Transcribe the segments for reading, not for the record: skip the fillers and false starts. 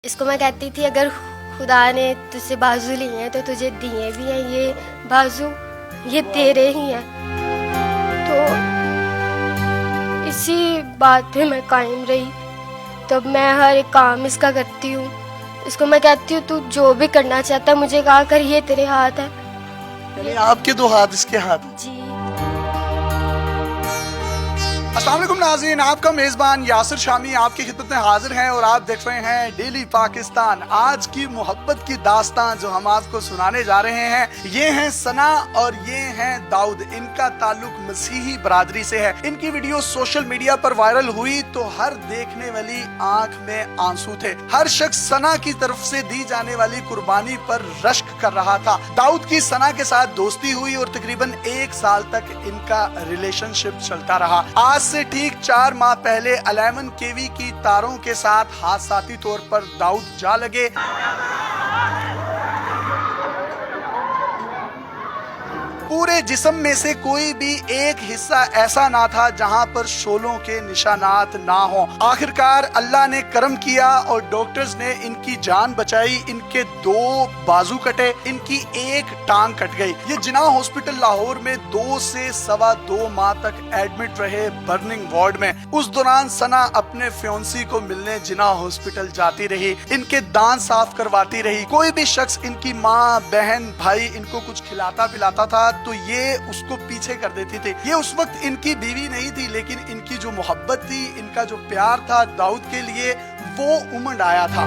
इसको मैं कहती थी अगर खुदा ने तुझसे बाजू लिए हैं तो तुझे दिए भी हैं ये बाजू, ये तेरे ही हैं। तो इसी बात पे मैं कायम रही। तब मैं हर एक काम इसका करती हूँ। इसको मैं कहती हूँ तू जो भी करना चाहता है मुझे कहा कर, ये तेरे हाथ है। यानी आपके दो हाथ इसके हाथ। जी। अस्सलाम वालेकुम नाज़रीन, आपका मेज़बान यासिर शामी आपकी खिदमत में हाजिर हैं और आप देख रहे हैं डेली पाकिस्तान। आज की मोहब्बत की दास्तान जो हम आपको सुनाने जा रहे हैं, ये हैं सना और ये हैं दाऊद। इनका ताल्लुक मसीही बरादरी से है। इनकी वीडियो सोशल मीडिया पर वायरल हुई तो हर देखने वाली आंख में आंसू थे। हर शख्स सना की तरफ से दी जाने वाली कुर्बानी पर रश्क कर रहा था। दाऊद की सना के साथ दोस्ती हुई और तकरीबन 1 साल तक इनका रिलेशनशिप चलता रहा। आज से ठीक 4 माह पहले 11 केवी की तारों के साथ हादसाती तौर पर दाऊद जा लगे। पूरे जिस्म में से कोई भी एक हिस्सा ऐसा ना था जहां पर शोलों के निशानात ना हो। आखिरकार अल्लाह ने करम किया और डॉक्टर्स ने इनकी जान बचाई। इनके 2 बाजू कटे, इनकी 1 टांग कट गई। ये जिन्ना हॉस्पिटल लाहौर में 2 से 2.25 माह तक एडमिट रहे बर्निंग वार्ड में। उस दौरान सना अपने फ्योंसी को मिलने जिन्ना हॉस्पिटल जाती रही, इनके दांत साफ करवाती रही। कोई भी शख्स, इनकी माँ, बहन, भाई इनको कुछ खिलाता पिलाता था तो ये उसको पीछे कर देती थी। ये उस वक्त इनकी बीवी नहीं थी, लेकिन इनकी जो मोहब्बत थी, इनका जो प्यार था दाऊद के लिए, वो उमड़ आया था।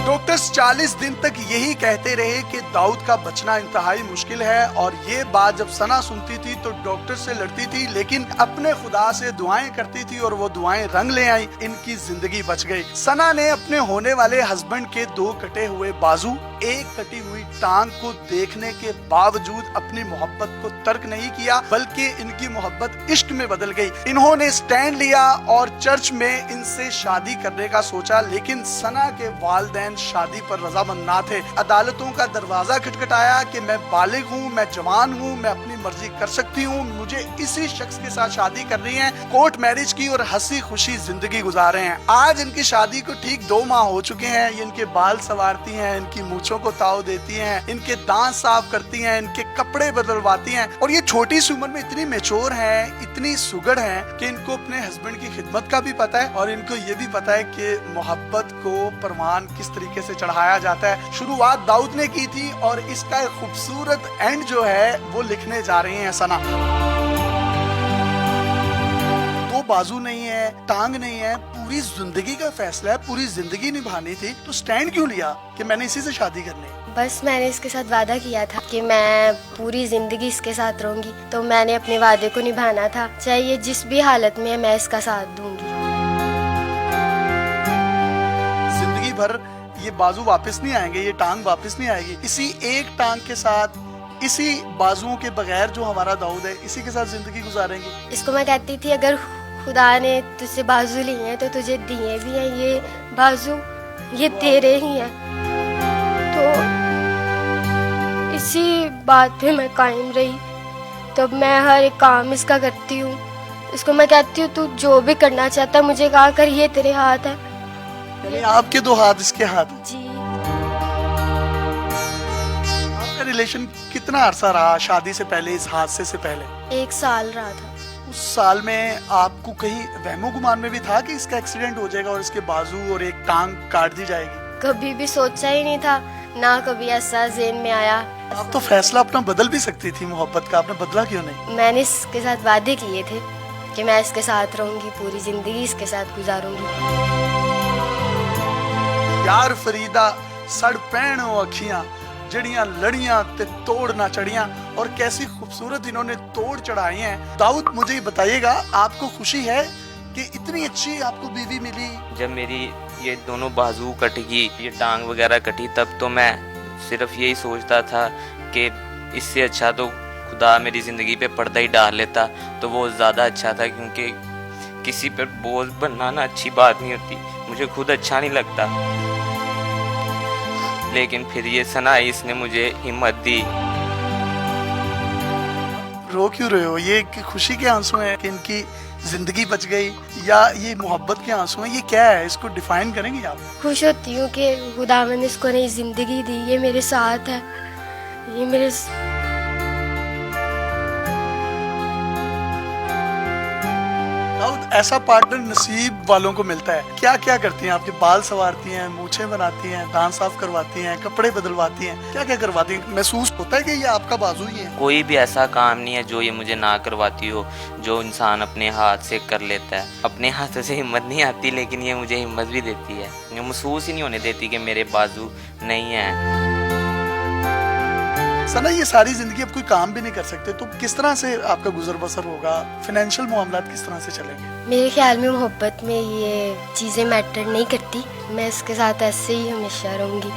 डॉक्टर्स 40 दिन तक यही कहते रहे कि दाऊद का बचना इंतहाई मुश्किल है और ये बात जब सना सुनती थी तो डॉक्टर से लड़ती थी, लेकिन अपने खुदा से दुआएं करती थी और वो दुआएं रंग ले आई। इनकी जिंदगी बच गई। सना ने अपने होने वाले हस्बैंड के 2 कटे हुए बाजू, 1 कटी हुई टांग को देखने के बावजूद अपनी मोहब्बत को तर्क नहीं किया, बल्कि इनकी मोहब्बत इश्क में बदल गई। इन्होंने स्टैंड लिया और चर्च में इनसे शादी करने का सोचा, लेकिन सना के वालिदैन शादी पर रजामंद ना थे। अदालतों का दरवाजा खटखटाया कि मैं बालिग हूँ, मैं जवान हूँ, मैं अपनी मर्जी कर सकती हूँ, मुझे इसी शख्स के साथ शादी करनी है। कोर्ट मैरिज की और हंसी खुशी जिंदगी गुजारे हैं। आज इनकी शादी को ठीक 2 माह हो चुके हैं। ये इनके बाल संवारती हैं, इनकी मूंछों को ताव देती हैं, इनके दांत साफ करती हैं, इनके कपड़े बदलवाती हैं और ये छोटी सी उम्र में इतनी मैच्योर हैं, इतनी सुगड़ हैं कि इनको अपने हस्बैंड की खिदमत का भी पता है और इनको ये भी पता है कि मोहब्बत को परवान किस तरीके से चढ़ाया जाता है। शुरुआत दाऊद ने की थी और इसका एक खूबसूरत एंड जो है वो लिखने जा रही हैं सना। 2 बाजू नहीं है, टांग नहीं है, पूरी जिंदगी का फैसला है, पूरी जिंदगी निभानी थी, तो स्टैंड क्यों लिया कि मैंने इसी से शादी करनी है? बस मैंने इसके साथ वादा किया था कि मैं पूरी जिंदगी इसके साथ रहूंगी, तो मैंने अपने वादे को निभाना था। चाहे ये जिस भी हालत में है, मैं इसका साथ दूंगी। जिंदगी भर ये बाजू वापस नहीं आएंगे, ये टांग वापस नहीं आएगी। इसी 1 टांग के साथ, इसी बाजुओं के बगैर जो हमारा दाऊद है, इसी के साथ जिंदगी गुजारेंगे। इसको मैं कहती थी अगर खुदा ने तुझसे बाजू लिए हैं तो तुझे दिए भी हैं ये बाजू, ये तेरे ही हैं। तो इसी बात पे मैं कायम रही। तब मैं हर एक काम इसका करती हूँ। इसको मैं कहती हूँ तू जो भी करना चाहता है मुझे कहा कर, ये तेरे हाथ है। यानी आपके 2 हाथ इसके हाथ। जी। आपका रिलेशन कितना अरसा रहा शादी से पहले, इस हादसे से पहले? 1 साल रहा था। उस साल में आपको कहीं वहमो गुमान में भी था कि इसका एक्सीडेंट हो जाएगा और इसके बाजू और 1 टांग काट दी जाएगी? कभी भी सोचा ही नहीं था, ना कभी ऐसा ज़हन में आया। आप तो फैसला अपना बदल भी सकती थी मोहब्बत का, आपने बदला क्यों नहीं? मैंने इसके साथ वादे किए थे कि मैं इसके साथ रहूंगी, पूरी जिंदगी इसके साथ गुजारूंगी। यार फरीदा सड़ पैण अखियां जड़ियां लड़ियां ते तोड़ ना चढ़ियां, और कैसी खूबसूरत इन्होंने तोड़ चढ़ाई हैं। दाऊद मुझे ये बताइएगा, आपको खुशी है कि इतनी अच्छी आपको बीवी मिली? जब मेरी ये दोनों बाजू कटेगी, ये टांग वगैरह कटी, तब तो मैं सिर्फ यही सोचता था कि इससे अच्छा तो खुदा मेरी ज़िंदगी पे पर्दा ही डाल लेता तो वो ज़्यादा अच्छा था, क्योंकि किसी पर बोझ बनना ना अच्छी बात नहीं होती, मुझे खुद अच्छा नहीं लगता। लेकिन फिर ये सना आई, इसने मुझे हिम्मत दी। रो क्यों रहे हो? ये खुशी के आंसू हैं कि इनकी زندگی بچ گئی یا یہ محبت کے آنسو ہیں؟ یہ کیا ہے، اس کو ڈیفائن کریں گے آپ؟ خوش ہوتی ہوں کہ خداوند نے اس کو نئی زندگی دی، یہ میرے ساتھ ہے، یہ میرے داؤد، ایسا پارٹنر نصیب والوں کو ملتا ہے، کیا کیا کرتی ہیں؟ آپ کے بال سنوارتی ہیں، مونچھیں بناتی ہیں، دانت صاف کرواتی ہیں، کپڑے بدلواتی ہیں، کیا کیا کرواتی ہیں؟ محسوس ہوتا ہے کہ یہ آپ کا بازو ہی ہے؟ کوئی بھی ایسا کام نہیں ہے جو یہ مجھے نہ کرواتی ہو، جو انسان اپنے ہاتھ سے کر لیتا ہے۔ اپنے ہاتھوں سے ہمت نہیں آتی، لیکن یہ مجھے ہمت بھی دیتی ہے، یہ محسوس ہی نہیں ہونے دیتی کہ میرے بازو نہیں ہیں۔ سنا، یہ ساری زندگی اب کوئی کام بھی نہیں کر سکتے تو کس طرح سے آپ کا گزر بسر ہوگا؟ فائنینشیل معاملات کس طرح سے چلیں گے؟ میرے خیال میں محبت میں یہ چیزیں میٹر نہیں کرتی، میں اس کے ساتھ ایسے ہی ہمیشہ رہوں گی۔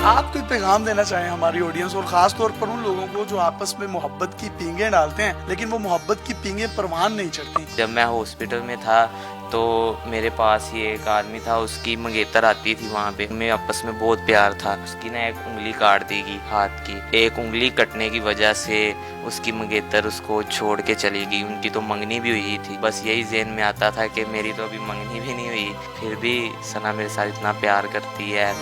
آپ کوئی پیغام دینا چاہیں ہماری آڈینس اور خاص طور پر ان لوگوں کو جو آپس میں محبت کی پینگیں ڈالتے ہیں لیکن وہ محبت کی پینگیں پروان نہیں چڑھتی؟ جب میں ہاسپٹل میں تھا تو میرے پاس ہی ایک آدمی تھا، اس کی منگیتر آتی تھی وہاں پہ، ہمیں آپس میں بہت پیار تھا۔ اس کی نا ایک انگلی کاٹ دی گئی ہاتھ کی، ایک انگلی کٹنے کی وجہ سے اس کی منگیتر اس کو چھوڑ کے چلی گئی۔ ان کی تو منگنی بھی ہوئی تھی، بس یہی ذہن میں آتا تھا کہ میری تو ابھی منگنی بھی نہیں ہوئی، پھر بھی ثنا میرے ساتھ اتنا پیار کرتی ہے۔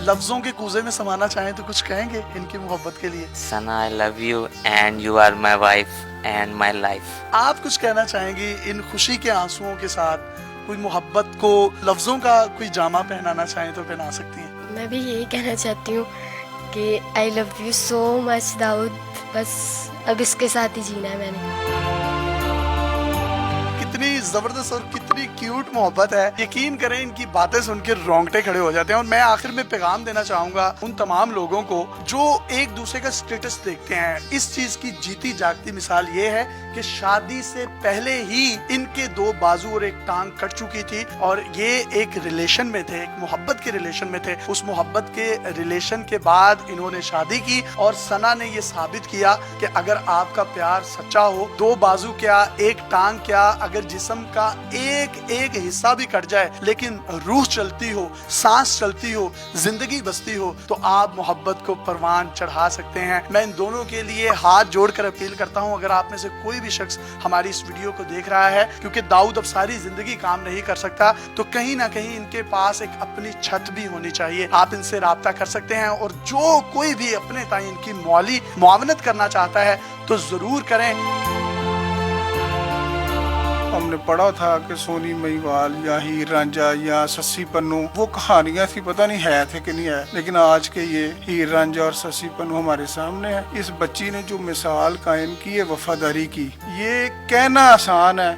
لفظوں کے کوزے میں سمانا چاہیں تو کچھ کہیں گے ان کی محبت کے لیے؟ Sana I love you and you are my wife and my life. آپ کچھ کہنا چاہیں گی ان خوشی کے آنسوؤں کے ساتھ؟ کوئی محبت کو لفظوں کا کوئی جامہ پہنانا چاہیں تو پہنا سکتی ہیں۔ میں بھی یہی کہنا چاہتی ہوں کہ آئی لو یو سو مچ داؤد، بس اب اس کے ساتھ ہی جینا ہے میں نے۔ کتنی زبردست اور کتنی کیوٹ محبت ہے، یقین کریں ان کی باتیں سن کے رونگٹے کھڑے ہو جاتے ہیں۔ اور میں آخر میں پیغام دینا چاہوں گا ان تمام لوگوں کو جو ایک دوسرے کا سٹیٹس دیکھتے ہیں، اس چیز کی جیتی جاگتی مثال یہ ہے کہ شادی سے پہلے ہی ان کے دو بازو اور ایک ٹانگ کٹ چکی تھی اور یہ ایک ریلیشن میں تھے، ایک محبت کے ریلیشن میں تھے۔ اس محبت کے ریلیشن کے بعد انہوں نے شادی کی اور ثنا نے یہ ثابت کیا کہ اگر آپ کا پیار سچا ہو، دو بازو کیا، ایک ٹانگ کیا، اگر جسم کا ایک ایک حصہ بھی کٹ جائے لیکن روح چلتی ہو، سانس چلتی ہو، زندگی بستی ہو، تو آپ محبت کو پروان چڑھا سکتے ہیں۔ میں ان دونوں کے لیے ہاتھ جوڑ کر اپیل کرتا ہوں، اگر آپ میں سے کوئی بھی شخص ہماری اس ویڈیو کو دیکھ رہا ہے، کیونکہ داؤد اب ساری زندگی کام نہیں کر سکتا، تو کہیں نہ کہیں ان کے پاس ایک اپنی چھت بھی ہونی چاہیے۔ آپ ان سے رابطہ کر سکتے ہیں اور جو کوئی بھی اپنے تائیں ان کی مالی معاونت کرنا چاہتا ہے تو ضرور کریں۔ ہم نے پڑھا تھا کہ سونی مہیوال یا ہیر رانجھا یا سسی پنو وہ کہانیاں تھی، پتہ نہیں ہے تھے کہ نہیں ہے، لیکن آج کے یہ ہیر رانجھا اور سسی پنو ہمارے سامنے ہے۔ اس بچی نے جو مثال قائم کی ہے وفاداری کی، یہ کہنا آسان ہے،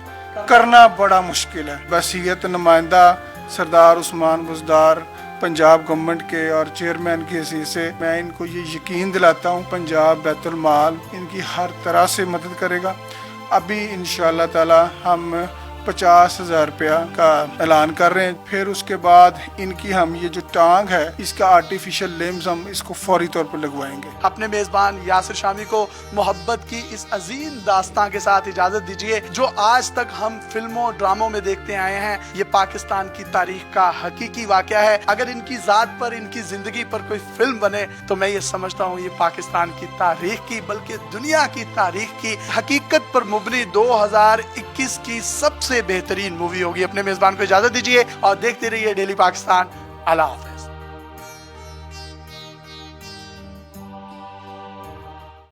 کرنا بڑا مشکل ہے۔ بحیثیت نمائندہ سردار عثمان بزدار پنجاب گورنمنٹ کے اور چیئرمین کی حیثیت سے میں ان کو یہ یقین دلاتا ہوں پنجاب بیت المال ان کی ہر طرح سے مدد کرے گا۔ ابھی انشاءاللہ تعالی ہم 50,000 روپیہ کا اعلان کر رہے ہیں، پھر اس کے بعد ان کی ہم یہ جو ٹانگ ہے اس کا آرٹیفیشل لمز ہم اس کو فوری طور پر لگوائیں گے۔ اپنے میزبان یاسر شامی کو محبت کی اس عظیم داستان کے ساتھ اجازت دیجیے۔ جو آج تک ہم فلموں ڈراموں میں دیکھتے آئے ہیں، یہ پاکستان کی تاریخ کا حقیقی واقعہ ہے۔ اگر ان کی ذات پر، ان کی زندگی پر کوئی فلم بنے تو میں یہ سمجھتا ہوں یہ پاکستان کی تاریخ کی بلکہ دنیا کی تاریخ کی حقیقت پر مبنی 2021 کی سب سے بہترین مووی ہوگی۔ اپنے میزبان کو اجازت دیجیے اور دیکھتے رہیے ڈیلی پاکستان۔ اللہ حافظ۔